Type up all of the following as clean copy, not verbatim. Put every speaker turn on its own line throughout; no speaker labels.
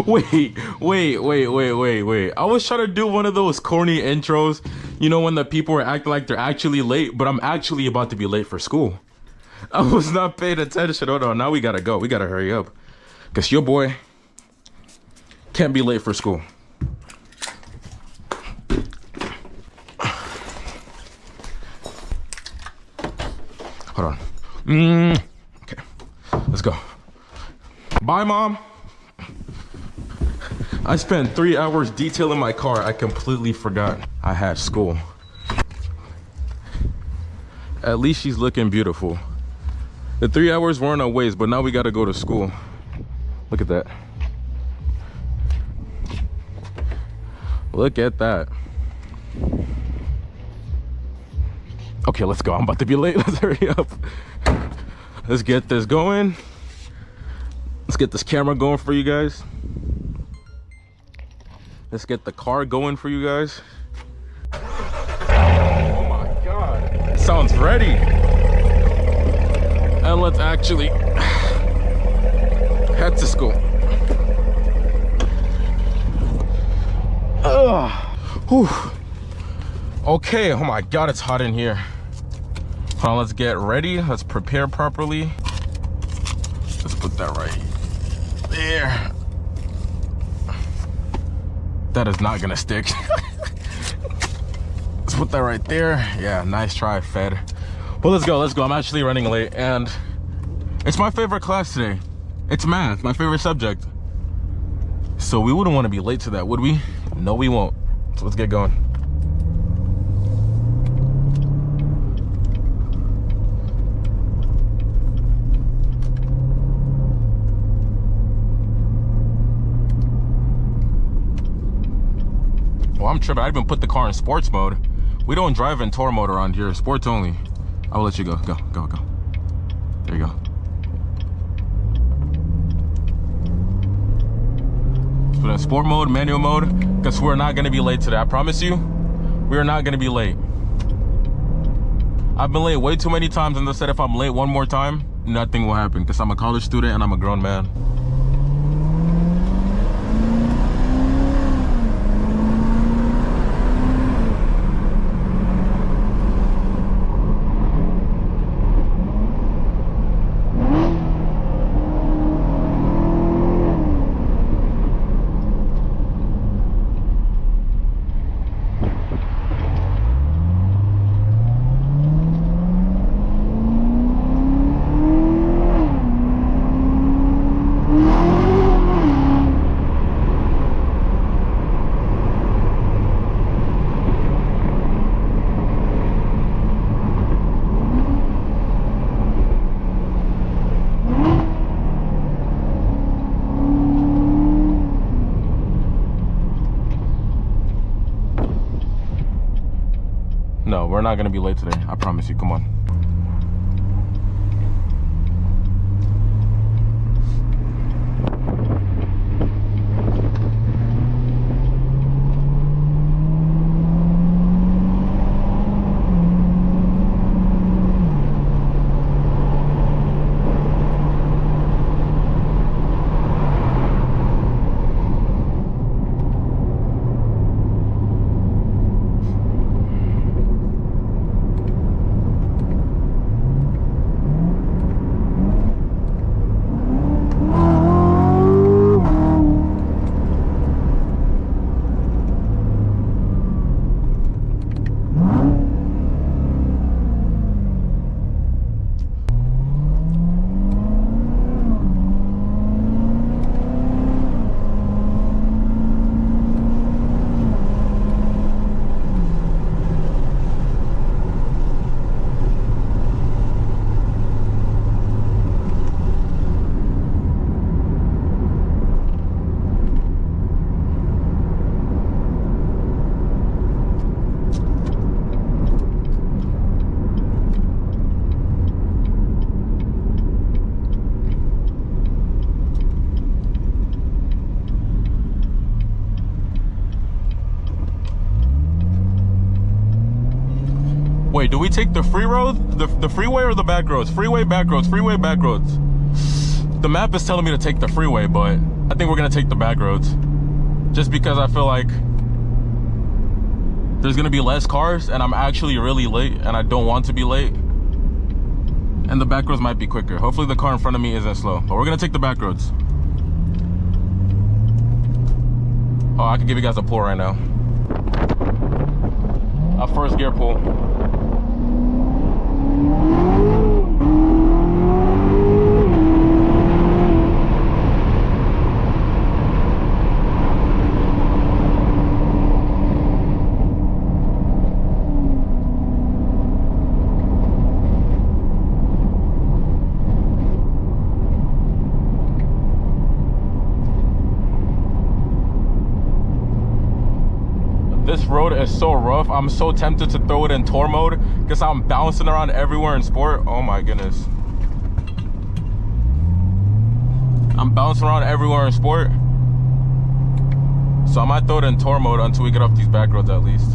Wait. I was trying to do one of those corny intros, you know, when the people are acting like they're actually late, but I'm actually about to be late for school. I was not paying attention. Hold on, now we gotta go. We gotta hurry up. Because your boy can't be late for school. Hold on. Okay, let's go. Bye, Mom. I spent 3 hours detailing my car. I completely forgot I had school. At least she's looking beautiful. The 3 hours weren't a waste, but now we gotta go to school. Look at that. Look at that. Okay, let's go. I'm about to be late. Let's hurry up. Let's get this going. Let's get this camera going for you guys. Let's get the car going for you guys. Oh my God. It sounds ready. And let's actually head to school. Whew. Okay, oh my God, it's hot in here. Hold on, let's get ready. Let's prepare properly. Let's put that right there. That is not gonna stick. Let's put that right there. Yeah, nice try, Fed. Well, let's go. I'm actually running late, and it's my favorite class today. It's math, my favorite subject. So we wouldn't want to be late to that, would we? No, we won't. So let's get going. Well, I'm tripping. I even put the car in sports mode. We don't drive in tour mode around here. Sports only. I will let you go. Go. There you go. Let's put it in sport mode, manual mode, because we're not going to be late today. I promise you, we are not going to be late. I've been late way too many times, and they said if I'm late one more time, nothing will happen, because I'm a college student and I'm a grown man. No, we're not gonna be late today. I promise you. Come on. Wait, do we take the free road? The freeway or the back roads? Freeway, back roads, freeway, back roads. The map is telling me to take the freeway, but I think we're gonna take the back roads. Just because I feel like there's gonna be less cars and I'm actually really late and I don't want to be late. And the back roads might be quicker. Hopefully the car in front of me isn't slow. But we're gonna take the back roads. Oh, I can give you guys a pull right now. A first gear pull. This road is so rough. I'm so tempted to throw it in tour mode because I'm bouncing around everywhere in sport. Oh my goodness. I'm bouncing around everywhere in sport. So I might throw it in tour mode until we get off these back roads at least.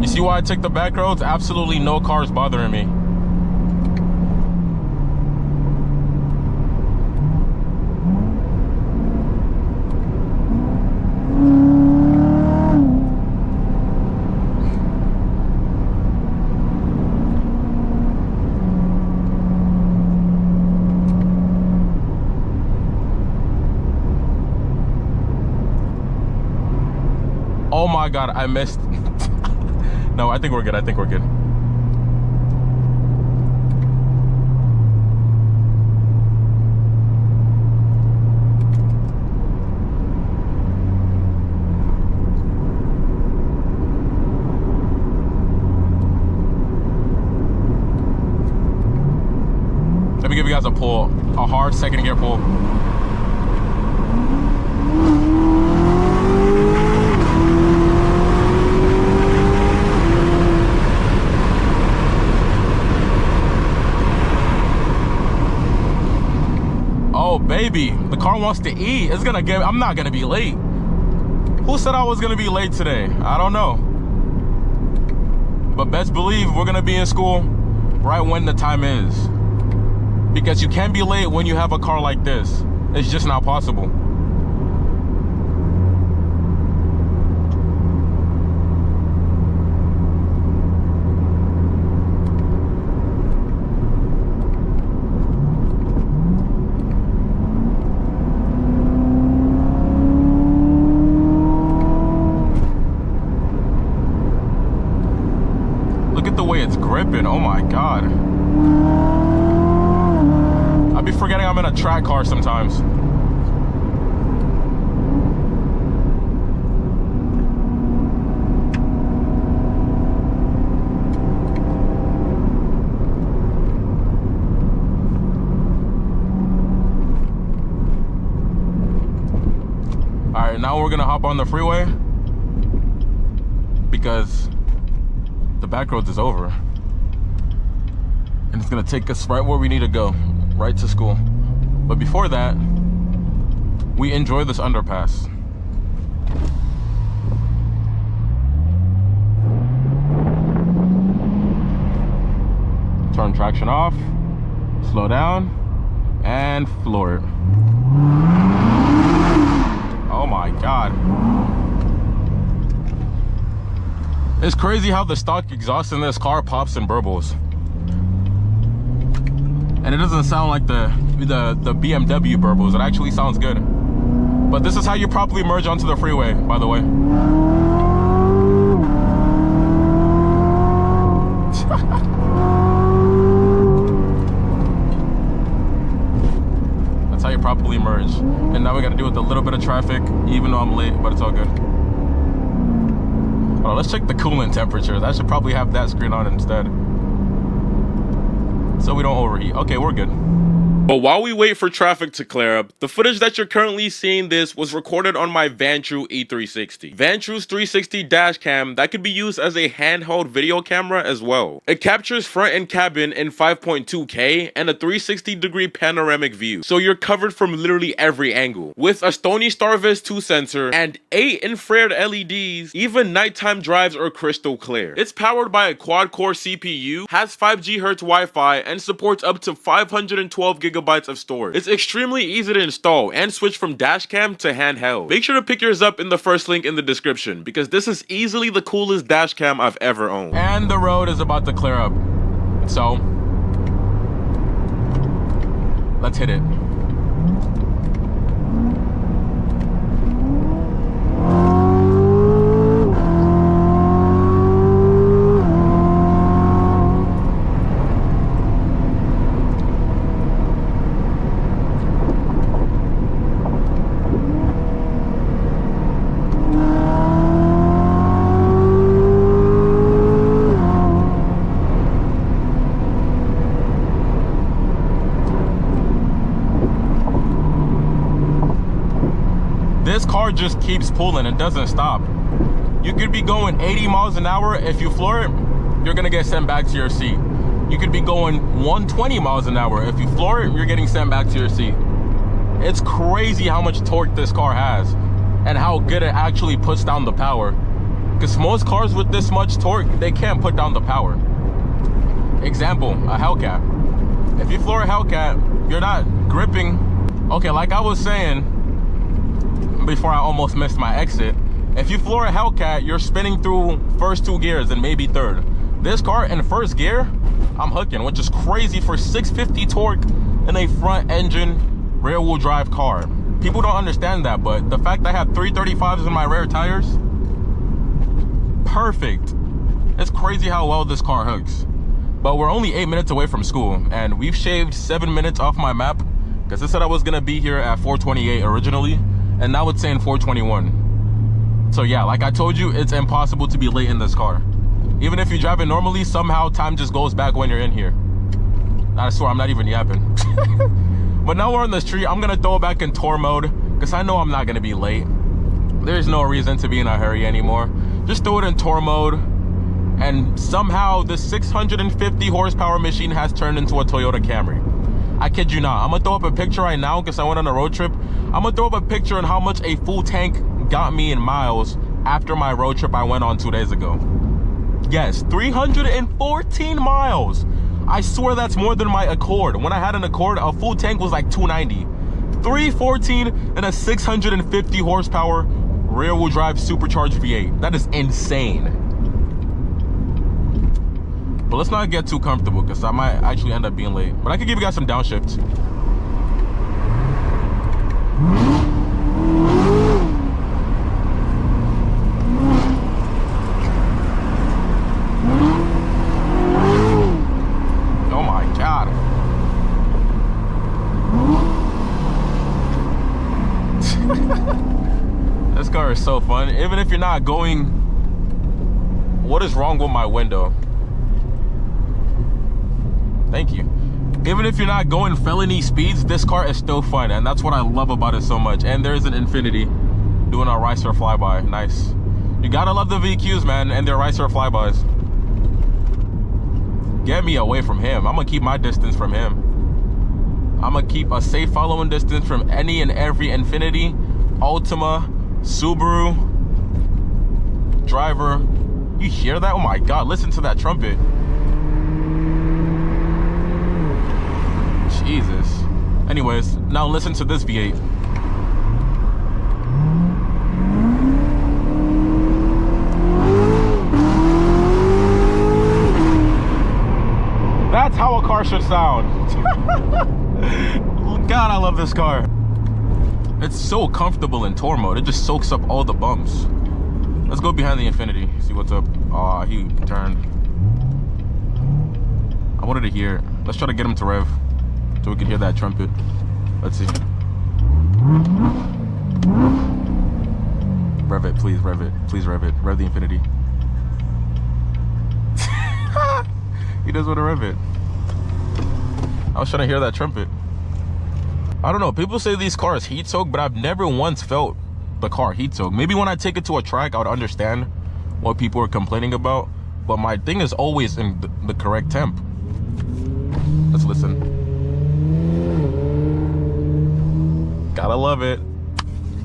See why I take the back roads? Absolutely no cars bothering me. Oh my God, I missed. No, I think we're good. I think we're good. Let me give you guys a pull, a hard second gear pull. Oh baby, the car wants to eat. It's gonna get, I'm not gonna be late. Who said I was gonna be late today? I don't know. But best believe we're gonna be in school right when the time is. Because you can't be late when you have a car like this. It's just not possible. The way it's gripping, oh my God. I be forgetting I'm in a track car sometimes. All right, now we're gonna hop on the freeway because the back roads is over and it's gonna take us right where we need to go, right to school. But before that, we enjoy this underpass. Turn traction off, slow down, and floor it. Oh my God. It's crazy how the stock exhaust in this car pops and burbles. And it doesn't sound like the BMW burbles. It actually sounds good. But this is how you properly merge onto the freeway, by the way. Okay, properly merged. And now we gotta deal with a little bit of traffic, even though I'm late, but it's all good. Hold on, let's check the coolant temperatures. I should probably have that screen on instead, so we don't overheat. Okay, we're good. But while we wait for traffic to clear up, the footage that you're currently seeing this was recorded on my Vantrue E360. Vantrue's 360 dash cam that could be used as a handheld video camera as well. It captures front and cabin in 5.2K and a 360-degree panoramic view, so you're covered from literally every angle. With a Stony Starvis 2 sensor and 8 infrared LEDs, even nighttime drives are crystal clear. It's powered by a quad-core CPU, has 5 GHz Wi-Fi, and supports up to 512 GB of storage. It's extremely easy to install and switch from dashcam to handheld. Make sure to pick yours up in the first link in the description, because this is easily the coolest dashcam I've ever owned. And the road is about to clear up, so let's hit it. This car just keeps pulling, it doesn't stop. You could be going 80 miles an hour. If you floor it, you're gonna get sent back to your seat. You could be going 120 miles an hour. If you floor it, you're getting sent back to your seat. It's crazy how much torque this car has and how good it actually puts down the power. Because most cars with this much torque, they can't put down the power. Example, a Hellcat. If you floor a Hellcat, you're not gripping. Okay, like I was saying before I almost missed my exit, if you floor a Hellcat, you're spinning through first 2 gears and maybe third. This car in first gear, I'm hooking, which is crazy for 650 torque in a front engine rear wheel drive car. People don't understand that, but the fact that I have 335s in my rear tires, perfect. It's crazy how well this car hooks. But we're only 8 minutes away from school, and we've shaved 7 minutes off my map, because it said I was gonna be here at 4:28 originally, and now it's saying 4:21. So yeah, like I told you, it's impossible to be late in this car. Even if you drive it normally, somehow time just goes back when you're in here. I swear, I'm not even yapping. But now we're on the street, I'm gonna throw it back in tour mode, because I know I'm not gonna be late. There's no reason to be in a hurry anymore. Just throw it in tour mode, and somehow this 650 horsepower machine has turned into a Toyota Camry. I kid you not. I'm gonna throw up a picture right now because I went on a road trip. I'm gonna throw up a picture on how much a full tank got me in miles after my road trip I went on 2 days ago. Yes, 314 miles. I swear that's more than my Accord. When I had an Accord, a full tank was like 290. 314 and a 650 horsepower rear wheel drive supercharged V8. That is insane. But let's not get too comfortable because I might actually end up being late. But I could give you guys some downshifts. Oh my God. This car is so fun. Even if you're not going... What is wrong with my window? Thank you. Even if you're not going felony speeds, this car is still fun, and that's what I love about it so much. And there's an Infinity doing a Ricer flyby. Nice. You gotta love the VQs, man, and their Ricer flybys. Get me away from him. I'm gonna keep my distance from him. I'm gonna keep a safe following distance from any and every Infinity, Altima, Subaru driver. You hear that? Oh my God, listen to that trumpet. Jesus. Anyways, now listen to this V8. That's how a car should sound. God, I love this car. It's so comfortable in tour mode. It just soaks up all the bumps. Let's go behind the Infinity, see what's up. Aw, he turned. I wanted to hear it. Let's try to get him to rev so we can hear that trumpet. Let's see. please rev it. Please rev it. Rev the infinity. He does want to rev it. I was trying to hear that trumpet. I don't know. People say these cars heat soak, but I've never once felt the car heat soak. Maybe when I take it to a track, I would understand what people are complaining about. But my thing is always in the correct temp. Let's listen. Gotta love it.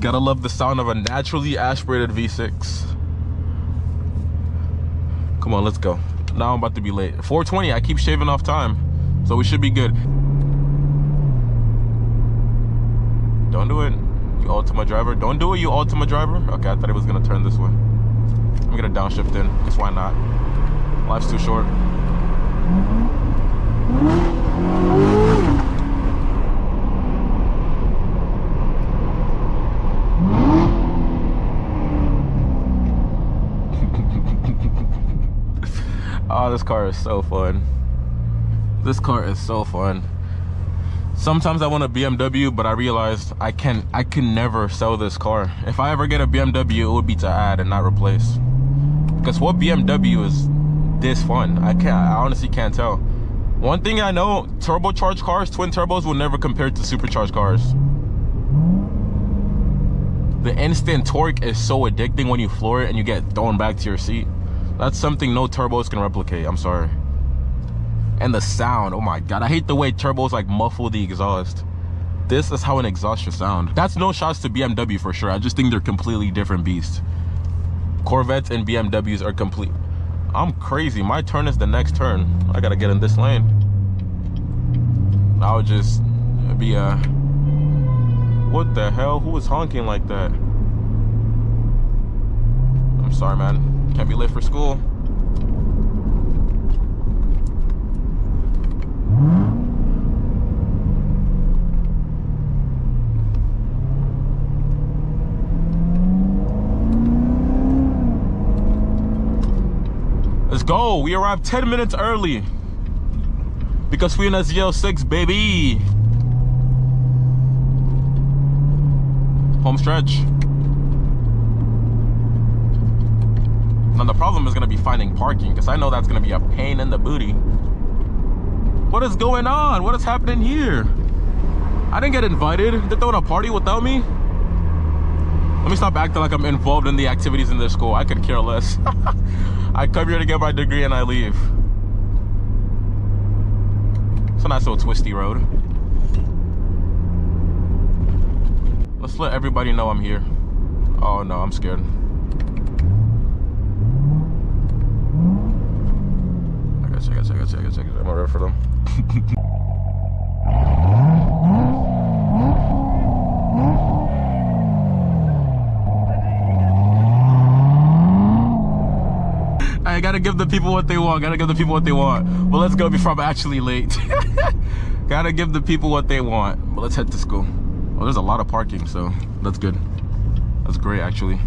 Gotta love the sound of a naturally aspirated V6. Come on, let's go. Now I'm about to be late. 4:20, I keep shaving off time. So we should be good. Don't do it, you Ultima driver. Don't do it, you Ultima driver. Okay, I thought it was gonna turn this way. I'm gonna downshift in, because why not? Life's too short. Oh, this car is so fun. This car is so fun. Sometimes I want a BMW, but I realized I can never sell this car. If I ever get a BMW, it would be to add and not replace. Because what BMW is this fun? I honestly can't tell. One thing I know, turbocharged cars, twin turbos will never compare to supercharged cars. The instant torque is so addicting when you floor it and you get thrown back to your seat. That's something no turbos can replicate, I'm sorry. And the sound, oh my god, I hate the way turbos like muffle the exhaust. This is how an exhaust should sound. That's no shots to BMW for sure. I just think they're completely different beasts. Corvettes and BMWs are complete. I'm crazy, my turn is the next turn. I gotta get in this lane. I would just be what the hell? Who was honking like that? I'm sorry, man. Can't be late for school. Let's go. We arrived 10 minutes early because we're in a Z06, baby. Home stretch. Now the problem is gonna be finding parking, because I know that's gonna be a pain in the booty. What is going on? What is happening here? I didn't get invited. They're throwing a party without me. Let me stop acting like I'm involved in the activities in their school. I could care less. I come here to get my degree and I leave. It's a nice little twisty road. Let's let everybody know I'm here. Oh no, I'm scared. I got you. I'm alright for them. I gotta give the people what they want. But let's go before I'm actually late. Gotta give the people what they want. But let's head to school. Oh, there's a lot of parking, so that's good. That's great, actually.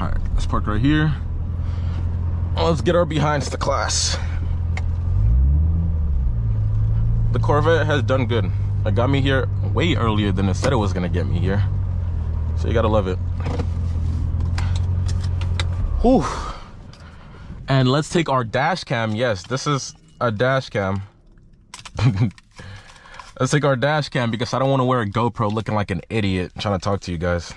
Alright, let's park right here. Let's get our behinds to class. The Corvette has done good. It got me here way earlier than it said it was gonna get me here. So you gotta love it. Whew. And let's take our dash cam. Yes, this is a dash cam. Let's take our dash cam because I don't want to wear a GoPro looking like an idiot trying to talk to you guys.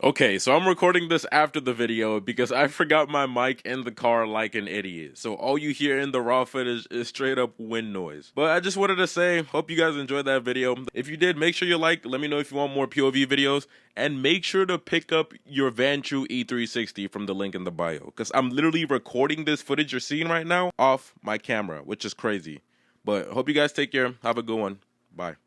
Okay, so I'm recording this after the video because I forgot my mic in the car like an idiot. So all you hear in the raw footage is straight up wind noise. But I just wanted to say, hope you guys enjoyed that video. If you did, make sure you like, let me know if you want more POV videos, and make sure to pick up your Vantrue E360 from the link in the bio. Because I'm literally recording this footage you're seeing right now off my camera, which is crazy. But hope you guys take care. Have a good one. Bye.